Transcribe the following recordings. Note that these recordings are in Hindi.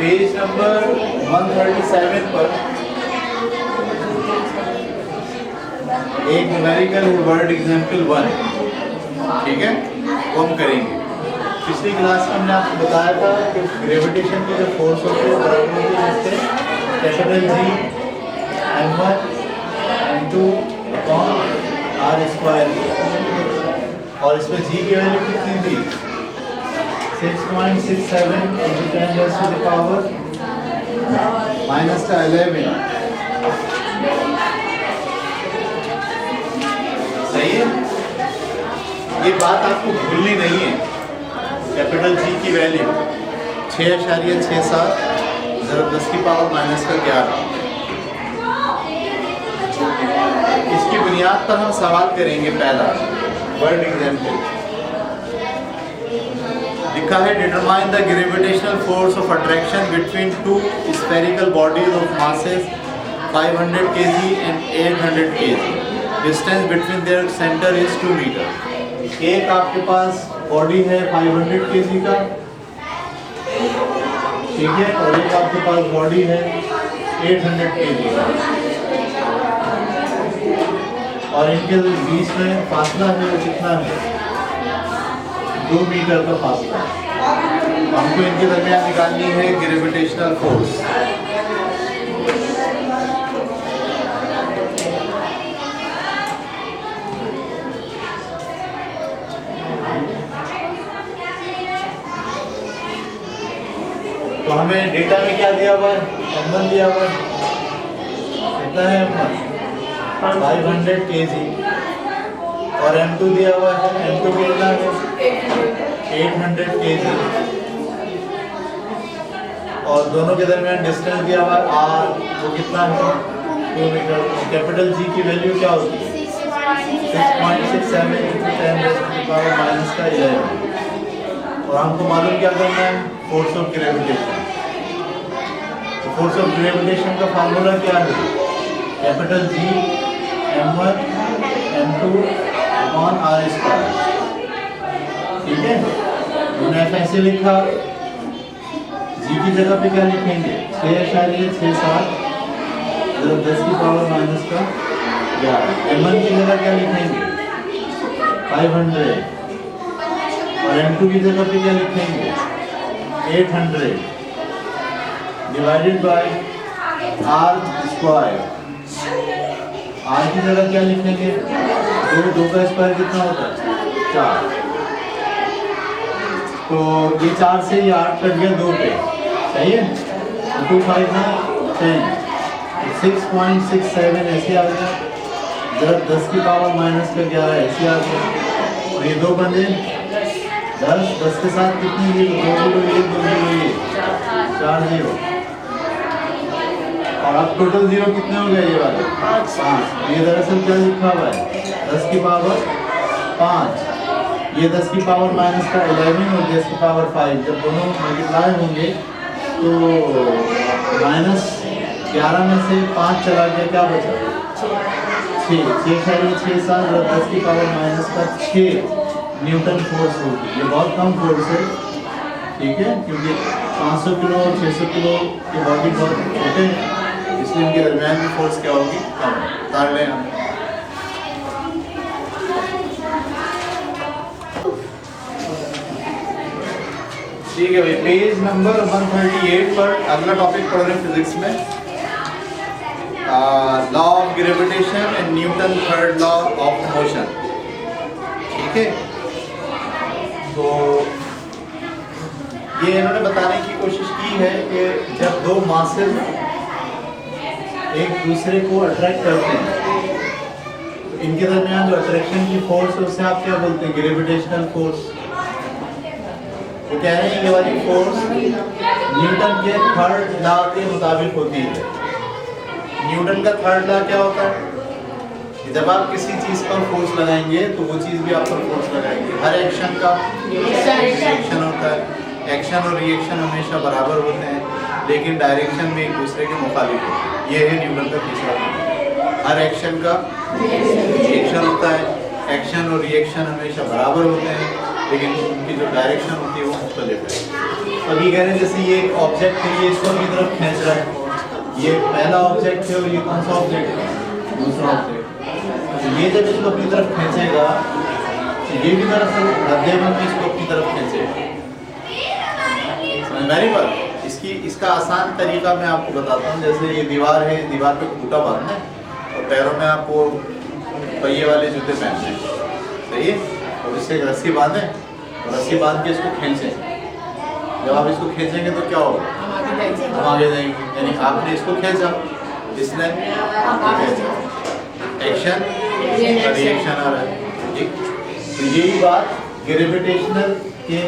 पेज नंबर 137 पर एक न्यूमेरिकल है वर्ड एग्जाम्पल 1, ठीक है, वो हम करेंगे। पिछली क्लास में हमने आपको बताया था कि ग्रेविटेशन के जो फोर्स होते हैं बराबर होते हैं इससे capital G m1 m2 upon r square, और इसमें G की वैल्यू कितनी थी 6.67 into 10 raised to the power minus 11। सही है, ये बात आपको भूलनी नहीं है। कैपिटल G की वैल्यू 6.67 ज़रूर 10 की पावर माइनस का 11। इसकी बुनियाद पर हम सवाल करेंगे। पहला वर्ड एग्जाम्पल लिखा है, determine the gravitational force of attraction between two spherical bodies of masses 500 kg and 800 kg। Distance between their centre is 2 metre. एक आपके पास बॉडी है 500 kg का, ठीक है, और एक आपके पास बॉडी है 800 kg का, और इनके बीच में फासला है वो कितना है 2 मीटर का फासला। हमको इनके दरमियान निकालनी है ग्रेविटेशनल फोर्स। तो हमें डेटा में क्या दिया हुआ है, m1 दिया हुआ है, कितना है m1 500 kg, और m2 दिया हुआ है, m2 कितना है 800 kg, और दोनों के दरमियान डिस्टेंस दिया हुआ है r, वो कितना है 2 मीटर। कैपिटल G की वैल्यू क्या होती है 6.67 into 10 raised to the power minus का 11। और हमको मालूम क्या करना है, फोर्स ऑफ ग्रेविटेशन। तो फोर्स ऑफ ग्रेविटेशन का फार्मूला क्या है, capital G m1 m2 upon r square, ठीक है। हमने ऐसे लिखा, G की जगह पे क्या लिखेंगे 6.67 10 की पावर माइनस का 11। m1 की जगह क्या लिखेंगे 500, और m2 की जगह पे क्या लिखेंगे 800 divided by r square. r की जगह क्या लिखेंगे 2 का स्क्वायर कितना होता है 4, तो ये 4 से ये 8 कट गया 2 पे, सही है। 2 5 है 10, 6.67 ऐसे आ गया, जरा 10 की पावर माइनस का 11 ऐसे आ गया, और ये 2 बंदे 10 के साथ कितनी ये 2 किलो ये 2 किलो ये 4 0, और अब टोटल 0 कितने हो गए ये वाले 5। ये दरअसल क्या लिखा हुआ है 10 की पावर 5, ये 10 की पावर माइनस का 11 और 10 की पावर 5, जब दोनों मल्टीप्लाई होंगे तो माइनस 11 में से 5 चला गया, क्या बचा 6.67 और 10 की पावर माइनस का 6 न्यूटन फोर्स होगी। ये बहुत कम फोर्स है, ठीक है, क्योंकि 500 किलो और 600 किलो की बॉडी बहुत छोटे हैं, इसलिए इनके दरमियान की फोर्स क्या होगी कम। उतार लें हम। ठीक है भाई, पेज नंबर 138 पर अगला टॉपिक पढ़ रहे हैं फिजिक्स में, law of gravitation and Newton third law of motion, ठीक है। तो ये इन्होंने बताने की कोशिश की है कि जब दो मासेस एक दूसरे को अट्रैक्ट करते हैं तो इनके दरमियान जो अट्रैक्शन की फोर्स है उसे आप क्या बोलते हैं ग्रेविटेशनल फोर्स। तो कह रहे हैं ये वाली फोर्स न्यूटन के थर्ड लॉ के मुताबिक होती है। न्यूटन का थर्ड लॉ क्या होता है, जब आप किसी चीज पर फोर्स लगाएंगे तो वो चीज भी आप पर फोर्स लगाएंगे। हर एक्शन का रिएक्शन होता है, एक्शन और रिएक्शन हमेशा बराबर होते हैं, लेकिन डायरेक्शन में एक दूसरे के मुखालिफ होते हैं। ये है न्यूटन का तीसरा लॉ। हर एक्शन का रिएक्शन होता है, एक्शन और रिएक्शन हमेशा बराबर होते हैं, लेकिन उनकी जो डायरेक्शन होती है वो मुख्तलिफ है। अभी कह रहे हैं जैसे ये एक ऑब्जेक्ट है, ये इसको अपनी तरफ खींच रहा है, ये पहला ऑब्जेक्ट है और ये कौन सा ऑब्जेक्ट है, दूसरा ऑब्जेक्ट। तो ये जब इसको अपनी तरफ खींचेगा तो ये भी दरअसल मध्यम में इसको अपनी तरफ खींचेगा। समझ में आ रही बात? इसका आसान तरीका मैं आपको बताता हूँ। जैसे ये दीवार है, दीवार पे खूंटा बांधना है और पैरों में आपको पहिए वाले जूते पहनने हैं, सही है? और इससे एक रस्सी बांधें और रस्सी बांध के इसको खींचें। जब आप इसको खींचेंगे तो क्या होगा, हम आगे जाएंगे। यानी आपने इसको खींचा, इसने एक्शन रिएक्शन आ रहा है, ठीक? तो यही बात ग्रेविटेशनल के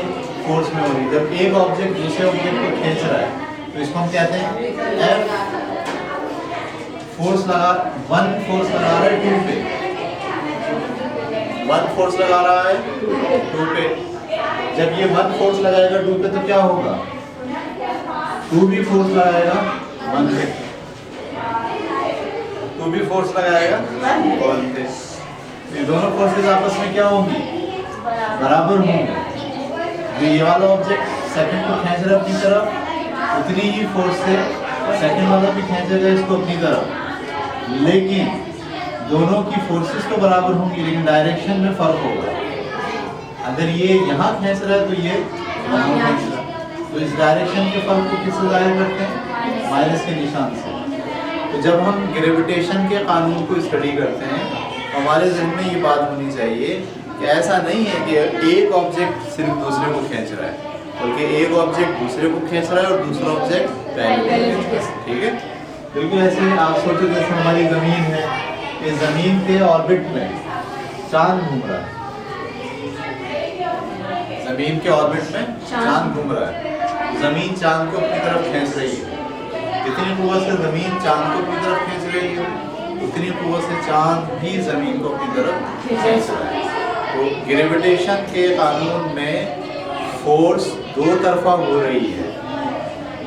फोर्स में हो रही है। जब एक ऑब्जेक्ट दूसरे ऑब्जेक्ट को खींच रहा है तो इसको हम कहते हैं एफ फोर्स लगा, वन फोर्स लगा रहा है टू पे, वन फोर्स लगा रहा है टू पे। जब ये वन फोर्स लगाएगा टू पे तो क्या होगा, टू भी फोर्स लगाएगा वन पे, टू भी फोर्स लगाएगा वन पे। ये दोनों फोर्सेस आपस में क्या होंगी, बराबर होंगे। जो ये वाला ऑब्जेक्ट सेकंड को खींच रहा है अपनी तरफ, उतनी ही फोर्स से सेकंड वाला भी खींचेगा इसको अपनी तरफ, लेकिन दोनों की फोर्सेस तो बराबर होंगी लेकिन डायरेक्शन में फर्क होगा। अगर ये यहाँ खींच रहा है तो ये यहाँ खींच रहा है, तो इस डायरेक्शन के फर्क को किससे जाहिर करते हैं, माइनस के निशान से। तो जब हम ग्रेविटेशन के कानून को स्टडी करते हैं तो हमारे जहन में ये बात होनी चाहिए कि ऐसा नहीं है कि एक ऑब्जेक्ट सिर्फ दूसरे को खींच रहा है, बल्कि एक ऑब्जेक्ट दूसरे को खींच रहा है और दूसरा ऑब्जेक्ट पहले को खींच रहा है, ठीक है? बिल्कुल ऐसे आप सोचो जैसे हमारी ज़मीन है, इस ज़मीन के ऑर्बिट में चांद घूम रहा है, ज़मीन के ऑर्बिट में चांद घूम रहा है, ज़मीन चांद को अपनी तरफ खींच रही है। जितनी कुव्वत से ज़मीन चांद को अपनी तरफ खींच रही है उतनी कुव्वत से चांद भी ज़मीन को अपनी तरफ खींच रहा है। तो ग्रेविटेशन के कानून में फोर्स दो तरफा हो रही है,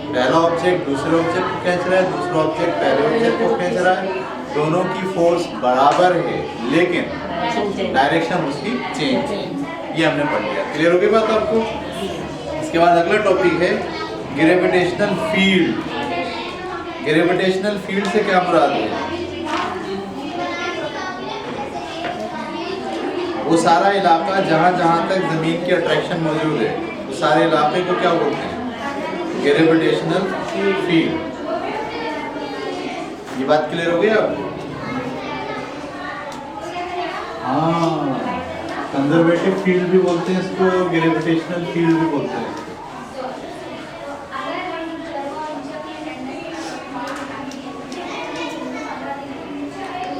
पहला ऑब्जेक्ट दूसरे ऑब्जेक्ट को खींच रहा है, दूसरा ऑब्जेक्ट पहले ऑब्जेक्ट को खींच रहा है, दोनों की फोर्स बराबर है लेकिन डायरेक्शन उसकी चेंज है। ये हमने पढ़ लिया, क्लियर हो गई बात आपको? इसके बाद अगला टॉपिक है ग्रेविटेशनल फील्ड। ग्रेविटेशनल फील्ड से क्या मुराद है? वो सारा इलाका जहाँ जहाँ तक जमीन की अट्रैक्शन मौजूद है उस सारे इलाके को क्या बोलते हैं, ग्रेविटेशनल फील्ड। ये बात क्लियर हो गई आपको? हाँ, कंजर्वेटिव फील्ड भी बोलते हैं इसको, ग्रेविटेशनल फील्ड भी बोलते हैं।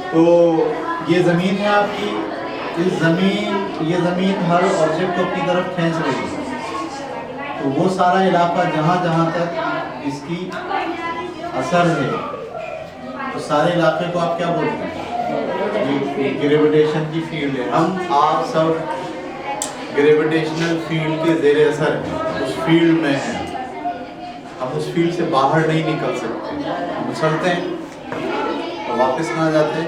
तो ये जमीन है आपकी, ये जमीन हर ऑब्जेक्ट को अपनी तरफ खींच रही है। तो वो सारा इलाका जहाँ जहाँ तक इसकी असर है तो सारे इलाके को आप क्या बोलते हैं, ग्रेविटेशन की फील्ड है। हम आप सब ग्रेविटेशनल फील्ड के ज़ेरे असर उस फील्ड में हैं, हम उस फील्ड से बाहर नहीं निकल सकते। हम उछलते हैं तो वापस ना जाते हैं,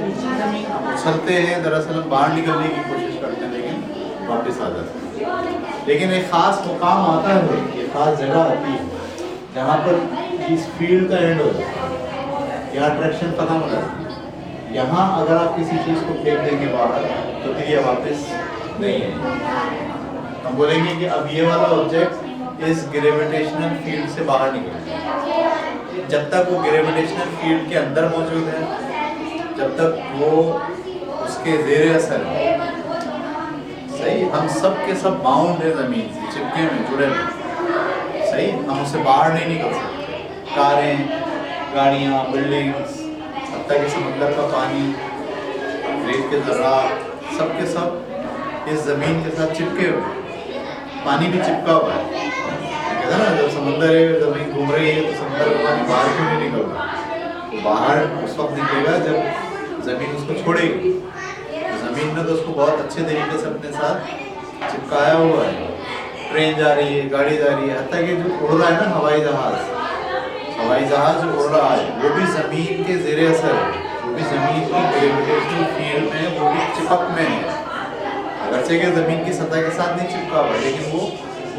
हम उछलते हैं दरअसल हम बाहर निकलने की कोशिश करते हैं लेकिन वापस आ जाते हैं। लेकिन एक ख़ास मुकाम आता है, एक ख़ास जगह आती है जहाँ पर इस फील्ड का एंड हो जाता है, यहाँ अट्रैक्शन खत्म हो जाती है। यहाँ अगर आप किसी चीज़ को फेंक देंगे बाहर तो फिर ये वापस नहीं है। हम बोलेंगे कि अब ये वाला ऑब्जेक्ट इस ग्रेविटेशनल फील्ड से बाहर निकल, जब तक वो ग्रेविटेशनल फील्ड के अंदर मौजूद है, जब तक वो उसके ज़ेरे असर है, सही, हम सब के सब बाउंड है ज़मीन से, चिपके में जुड़े हुए, सही, हम उससे बाहर नहीं निकल सकते। कारें, गाड़ियाँ, बिल्डिंग्स, हत्ता के समंदर का पानी, रेत के ज़रात, सब के सब इस ज़मीन के साथ चिपके हुए। पानी भी चिपका हुआ है, कहते हैं ना, जब समंदर है, ज़मीन घूम रही है तो समंदर का पानी बाहर क्यों नहीं निकल रहा? तो बाहर उस वक्त निकलेगा जब ज़मीन उसको छोड़ेगी। ज़मीन ने तो उसको बहुत अच्छे तरीके से अपने साथ चिपकाया हुआ है। ट्रेन जा रही है, गाड़ी जा रही है, हत्ता कि जो उड़ रहा है ना हवाई जहाज़ जो उड़ रहा है वो भी ज़मीन के ज़ेरे असर है, वो भी ज़मीन की ग्रेविटेशनल फील्ड में, वो भी चिपक में है। अगरचे कि ज़मीन की सतह के साथ नहीं चिपका हुआ लेकिन वो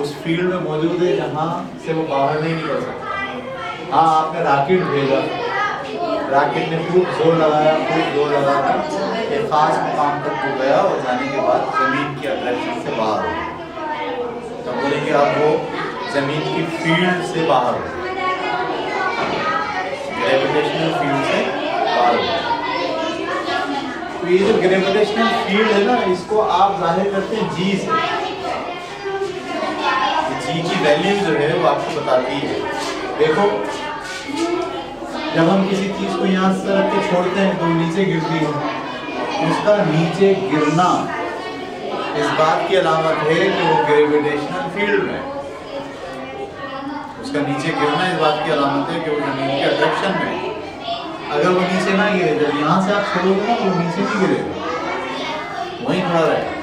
उस फील्ड में मौजूद है जहाँ से वो बाहर नहीं निकल सकता। हाँ, आपने रॉकेट भेजा, रॉकेट ने खूब जोर लगाया एक खास मुकाम तक वो गया और जाने के बाद ज़मीन की अट्रैक्शन से बाहर हो गया। तो बोलेंगे आप वो ज़मीन की फील्ड से बाहर हो, ग्रेविटेशनल फील्ड से बाहर हो। तो ये जो ग्रेविटेशनल फील्ड है ना, इसको आप जाहिर करते हैं जी से। जी की वैल्यू जो है वो आपको बताती है। देखो, जब हम किसी चीज़ को यहाँ से रख के छोड़ते हैं तो नीचे गिरती है, उसका नीचे गिरना इस बात की अलामत है कि वो ग्रेविटेशनल फील्ड में, उसका नीचे गिरना इस बात की अलामत है कि वो ज़मीन के अट्रैक्शन में। अगर वो नीचे ना गिरे, जब यहाँ से आप छोड़ोगे ना, वो नीचे नहीं गिरेगा, वहीं खड़ा रहेगा।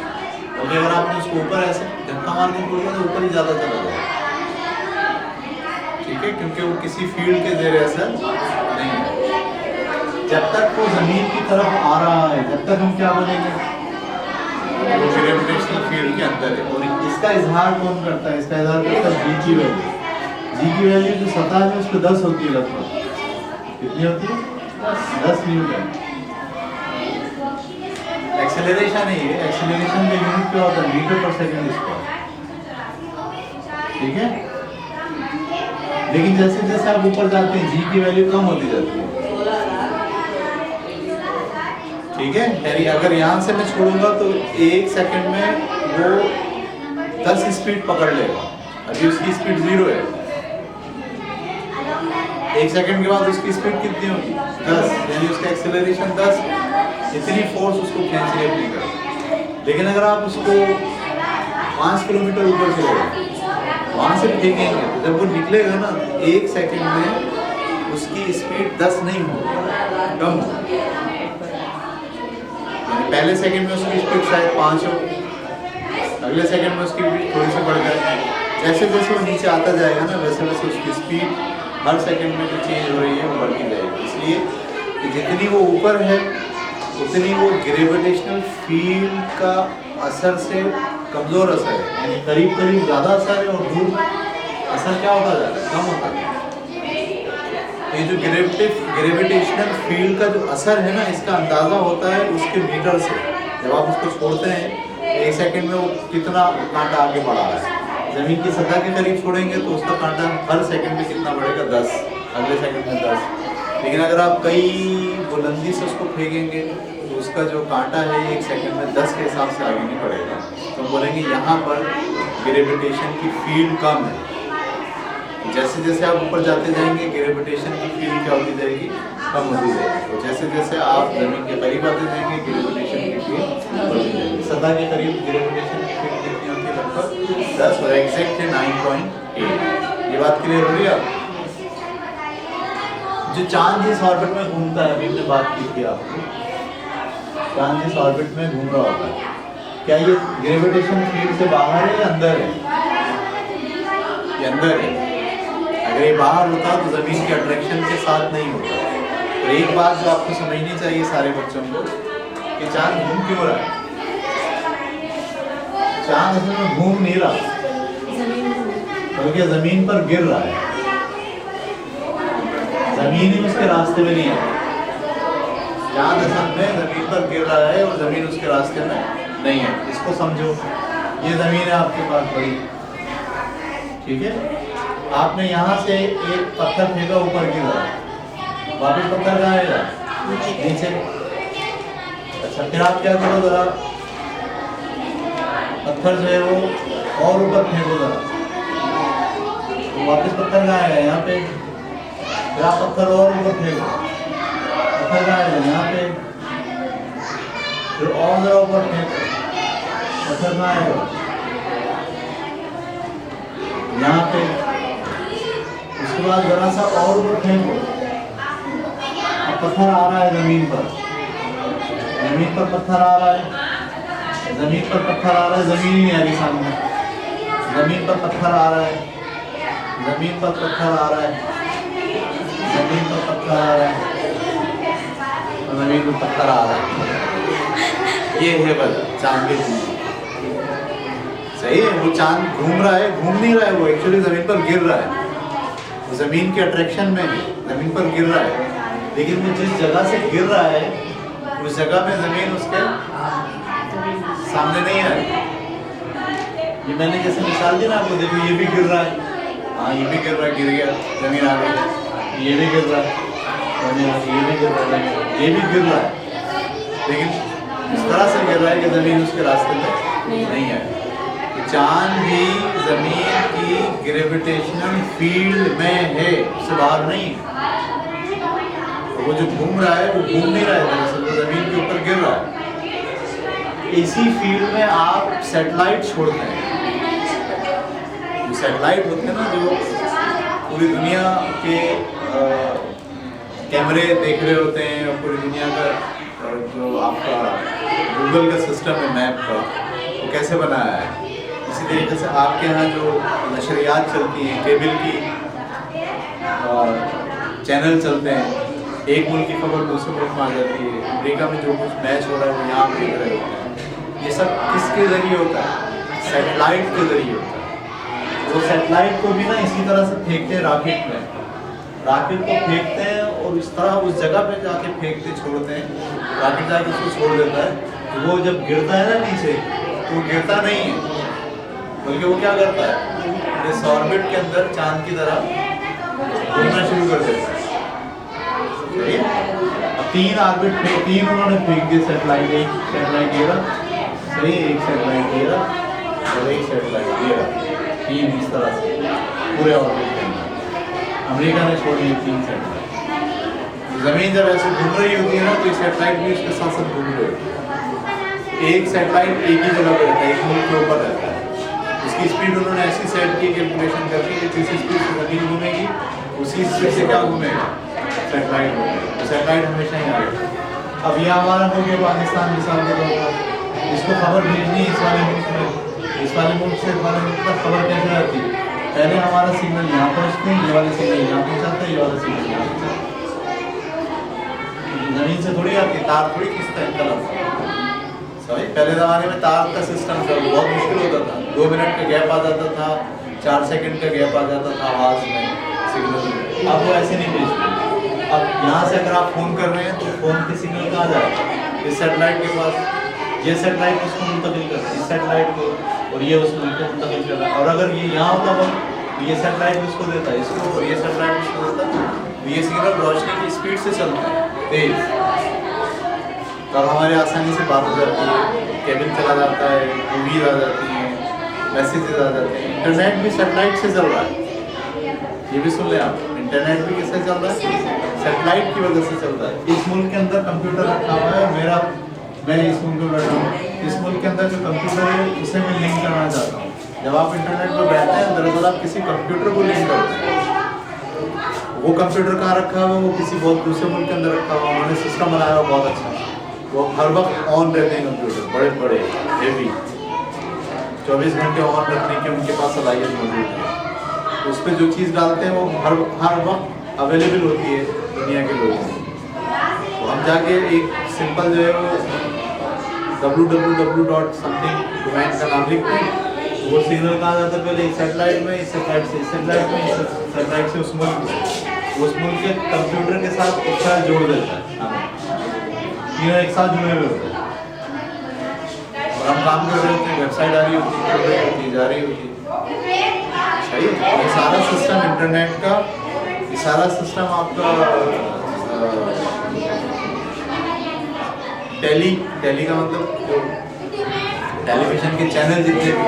क्योंकि अगर आपने उसको ऊपर ऐसे धक्का मार के छोड़ोगे तो ऊपर ही ज़्यादा चला जाएगा, ठीक है, क्योंकि वो किसी फील्ड के ज़ेरे असर नहीं है। जब तक वो ज़मीन की तरफ आ रहा है, जब तक हम क्या बोलेंगे, वो ग्रेविटेशनल फील्ड के अंदर है। और इसका इजहार कौन करता है? इसका इजहार करता है जी की वैल्यू। जी की वैल्यू जो सतह है उस पर 10 होती है लगभग। कितनी होती है? 10 न्यूटन। एक्सेलरेशन है ये, एक्सेलरेशन का यूनिट क्या होता है? मीटर पर सेकंड स्क्वायर, ठीक है। लेकिन जैसे जैसे आप ऊपर जाते हैं जी की वैल्यू कम होती जाती है, ठीक है। यानी अगर यहाँ से मैं छोड़ूंगा तो 1 सेकंड में वो 10 स्पीड पकड़ लेगा। अभी उसकी स्पीड 0 है, 1 सेकंड के बाद उसकी स्पीड कितनी होगी? 10, यानी उसका एक्सेलरेशन 10। इतनी फोर्स उसको खींचने नहीं कर। लेकिन अगर आप उसको 5 किलोमीटर ऊपर चलेगा, वहाँ से फेंकेंगे तो जब वो निकलेगा ना, 1 सेकंड में उसकी स्पीड 10 नहीं होगी, कम होगी। पहले सेकंड में उसकी स्पीड शायद 5 हो, अगले सेकंड में उसकी स्पीड थोड़ी सी बढ़ जाएगी। जैसे जैसे वो नीचे आता जाएगा ना, वैसे वैसे उसकी स्पीड हर सेकंड में जो चेंज हो रही है वो बढ़ती जाएगी। इसलिए कि जितनी वो ऊपर है उतनी वो ग्रेविटेशनल फील्ड का असर से कमज़ोर असर है, यानी करीब करीब ज़्यादा असर है और दूर असर क्या होता जाता है? कम होता है। ये जो ग्रेविटेशनल फील्ड का जो असर है ना, इसका अंदाज़ा होता है उसके मीटर से। जब आप उसको छोड़ते हैं 1 सेकंड में वो कितना कांटा आगे बढ़ा रहा है। ज़मीन की सतह के करीब छोड़ेंगे तो उसका कांटा हर सेकंड में कितना बढ़ेगा? 10, अगले सेकंड में 10। लेकिन अगर आप कई बुलंदी से उसको फेंकेंगे तो उसका जो कांटा है 1 सेकंड में 10 के हिसाब से आगे नहीं बढ़ेगा। तो हम बोलेंगे यहाँ पर ग्रेविटेशन की फील्ड कम है। जैसे जैसे आप ऊपर जाते जाएंगे ग्रेविटेशन की फील्ड क्या होती जाएगी? कम होती जाएगी। तो जैसे जैसे आप ज़मीन के करीब आते जाएंगे ग्रेविटेशन की फील्ड बढ़ती जाएगी। सतह के करीब ग्रेविटेशन की फील्ड कितनी होती है? लगभग 10 और एग्जैक्ट है 9.8। ये बात क्लियर हो रही है आप? जो चांद जिस ऑर्बिट में घूमता है, अभी हमने बात की थी आपको, चांद जिस ऑर्बिट में घूम रहा होता है, क्या ये ग्रेविटेशन फील्ड से बाहर है या अंदर है? ये अंदर है। अगर ये बाहर होता तो ज़मीन के अट्रैक्शन के साथ नहीं होता। तो एक बात जो आपको समझनी चाहिए सारे बच्चों को, कि चांद घूम क्यों रहा है? चांद असल में घूम नहीं रहा, बल्कि ज़मीन पर गिर रहा है। ज़मीन ही उसके रास्ते में नहीं है। चांद असल में ज़मीन पर गिर रहा है और ज़मीन उसके रास्ते में नहीं है। इसको समझो, ये ज़मीन है आपके पास बड़ी, ठीक है। आपने यहाँ से एक पत्थर फेंका, ऊपर गिरा, वापस पत्थर कहाँ आएगा? नीचे। अच्छा, फिर आप क्या करो, जरा पत्थर जो है वो और ऊपर फेंको जरा, तो वापस पत्थर कहाँ आएगा? यहाँ पे। फिर आप पत्थर और ऊपर फेंको, पत्थर कहाँ आएगा? यहाँ पे। फिर और जरा ऊपर फेंको, पत्थर कहाँ आएगा? यहाँ पे। उसके बाद जरा सा और ऊपर फेंको, अब पत्थर आ रहा है ज़मीन पर, ज़मीन पर पत्थर आ रहा है, ज़मीन पर पत्थर आ रहा है, ज़मीन ही नहीं आ रही सामने, ज़मीन पर पत्थर आ रहा है, ज़मीन पर पत्थर आ रहा है, ज़मीन पर पत्थर आ रहा है, ज़मीन पर पत्थर आ रहा है। ये है बस चांद के घूमना। सही है, वो चांद घूम रहा है, घूम नहीं रहा है, वो एक्चुअली जमीन पर गिर रहा है, वो जमीन के अट्रैक्शन में जमीन पर गिर रहा है, लेकिन वो जिस जगह से गिर रहा है उस जगह में जमीन उसके सामने नहीं आ रही। ये मैंने जैसे मिसाल दी ना आपको, देखो ये भी गिर रहा है, हाँ ये भी गिर रहा है, गिर गया जमीन आ गई, ये भी गिर रहा है जमीन आ गई, ये भी गिर रहा है, ये भी गिर रहा है, लेकिन इस तरह से गिर रहा है कि जमीन उसके रास्ते में नहीं है। तो चांद भी जमीन की ग्रेविटेशनल फील्ड में है, उससे बाहर नहीं। तो वो जो घूम रहा है वो घूम नहीं रहा है, दरअसल वो जमीन के ऊपर गिर रहा है। इसी फील्ड में आप सैटेलाइट छोड़ते हैं, जो सैटेलाइट होते हैं ना, जो पूरी दुनिया के कैमरे देख रहे होते हैं, और पूरी दुनिया का जो आपका गूगल का सिस्टम है मैप का, वो कैसे बनाया है। इसी तरीके से आपके यहाँ जो नशरियात चलती हैं, केबल की चैनल चलते हैं, एक मुल्क की खबर दूसरे मुल्क में आ जाती है, अमेरिका में जो कुछ मैच हो रहा है वो यहाँ देख रहे होते हैं। ये सब किसके ज़रिए होता है? सैटेलाइट के ज़रिए होता है। वो सैटेलाइट को भी ना इसी तरह से फेंकते हैं रॉकेट में, रॉकेट को फेंकते हैं और इस तरह उस जगह पे जाके फेंकते छोड़ते हैं, रॉकेट जाके उसको छोड़ देता है। तो वो जब गिरता है ना नीचे, तो वो गिरता नहीं है, बल्कि वो क्या करता है, इस ऑर्बिट के अंदर चांद की तरह घूमना शुरू कर देता है। अब 3 ऑर्बिट पे 3 उन्होंने फेंक दिए सैटेलाइट, एक सैटेलाइट गिरा, सही, एक सैटेलाइट गिरा और एक सैटेलाइट गिरा, 3 इस तरह से पूरे ऑर्बिट के अंदर अमेरिका ने छोड़ दी 3 सैटेलाइट। जमीन जब ऐसे घूम रही होती है ना, तो ये सैटेलाइट भी उसके साथ साथ घूम रही होती है। एक सैटेलाइट एक ही जगह पर रहता है, एक मुल्क के ऊपर रहता है, उसकी स्पीड उन्होंने ऐसी सेट की कैलकुलेशन करके कि जिस स्पीड से जमीन घूमेगी उसी स्पीड से क्या घूमेगा, सैटेलाइट घूमेगा। तो सैटेलाइट हमेशा ही आएगा। अब यह हमारा मुल्क है पाकिस्तान, मिसाल के तौर पर इसको खबर भेजनी है इस वाले मुल्क में, इस वाले मुल्क से इस वाले मुल्क तक खबर कैसे आती है? पहले हमारा सिग्नल यहाँ पहुँचते हैं, ये वाले सिग्नल यहाँ पहुँचाते हैं, ये वाला सिग्नल यहाँ पहुँचाते हैं। जमीन से थोड़ी आती, तार थोड़ी खींचता है इनकलाब। सही, पहले ज़माने में तार का सिस्टम था, बहुत मुश्किल होता था, 2 मिनट का गैप आ जाता था, 4 सेकंड का गैप आ जाता था आवाज़ में, सिग्नल में। अब वो ऐसे नहीं भेजते। अब यहाँ से अगर आप फ़ोन कर रहे हैं तो फ़ोन के सिग्नल कहाँ जाएगा? इस सैटेलाइट के पास, ये सैटेलाइट उसको मुंतकिल करता है इस सैटेलाइट को, और ये उसको मुंतकिल कर रहा है। और अगर ये यहाँ होता है तो ये सैटेलाइट उसको देता है इसको, और ये सैटेलाइट उसको देता है, तो ये सिग्नल रोशनी की स्पीड से चलता है तेज, तब हमारे आसानी से बात हो जाती है, केबल चला जाता है, मूवीज आ जाती हैं, मैसेजेस आ जाते हैं। इंटरनेट भी सैटेलाइट से चल रहा है, ये भी सुन लें आप, इंटरनेट भी किससे चल रहा है? सैटेलाइट की वजह से चल रहा है। इस मुल्क के अंदर कंप्यूटर रखा हुआ है, मैं इस मुल्क में बैठा हूँ, इस मुल्क के अंदर जो कंप्यूटर है उसे मैं लिंक करना चाहता हूँ। जब आप इंटरनेट पर बैठते हैं, दरअसल आप किसी कंप्यूटर को लिंक करते हैं। वो कंप्यूटर कहाँ रखा हुआ है? वो किसी बहुत दूसरे मुल्क के अंदर रखा हुआ, उन्होंने सिस्टम बनाया हुआ बहुत अच्छा, वो हर वक्त ऑन रहते हैं कंप्यूटर, बड़े बड़े हेवी, 24 घंटे ऑन रखने की उनके पास सलाहियत मौजूद है। तो उस पर जो चीज़ डालते हैं वो हर वक्त अवेलेबल होती है दुनिया के लोगों को। तो हम जाके एक सिंपल जो है वो www.something डोमेन का नाम लिखते हैं, वो सिग्नल कहाँ जाता है? पहले एक सैटेलाइट में, इस सैटेलाइट से इस सैटेलाइट में, इस सैटेलाइट से उस मुल्क में, उस मुल्क के कंप्यूटर के साथ एक साथ जोड़ देता है, तीनों एक साथ जुड़े हुए होते हैं। और हम काम कर रहे होते हैं, वेबसाइट आ रही होती है, जा रही होती है, सही है। ये सारा सिस्टम इंटरनेट का, ये सारा सिस्टम आपका टेली का मतलब जो टेलीविजन के चैनल जितने भी,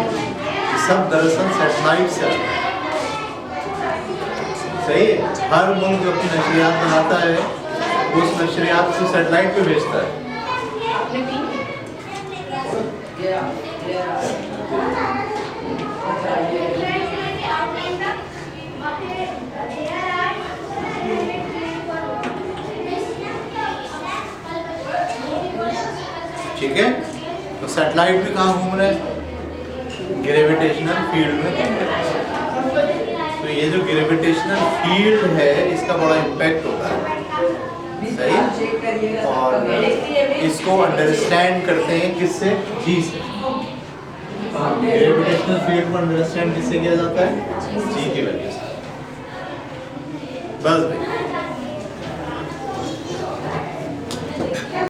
सब दरअसल सैटेलाइट से आते हैं, सही है। हर मुल्क जो अपनी नशरियात बनाता है, उस नशरियात को सैटेलाइट पे भेजता है। ठीक है, तो सैटेलाइट भी कहाँ घूम रहे हैं? ग्रेविटेशनल फील्ड में घूम रहे हैं। तो ये जो ग्रेविटेशनल फील्ड है, इसका बड़ा इम्पैक्ट होता है, सही। और इसको अंडरस्टैंड करते हैं किससे? जी से। ग्रेविटेशनल फील्ड को अंडरस्टैंड किससे किया जाता है? जी की वैल्यू से। बस भाई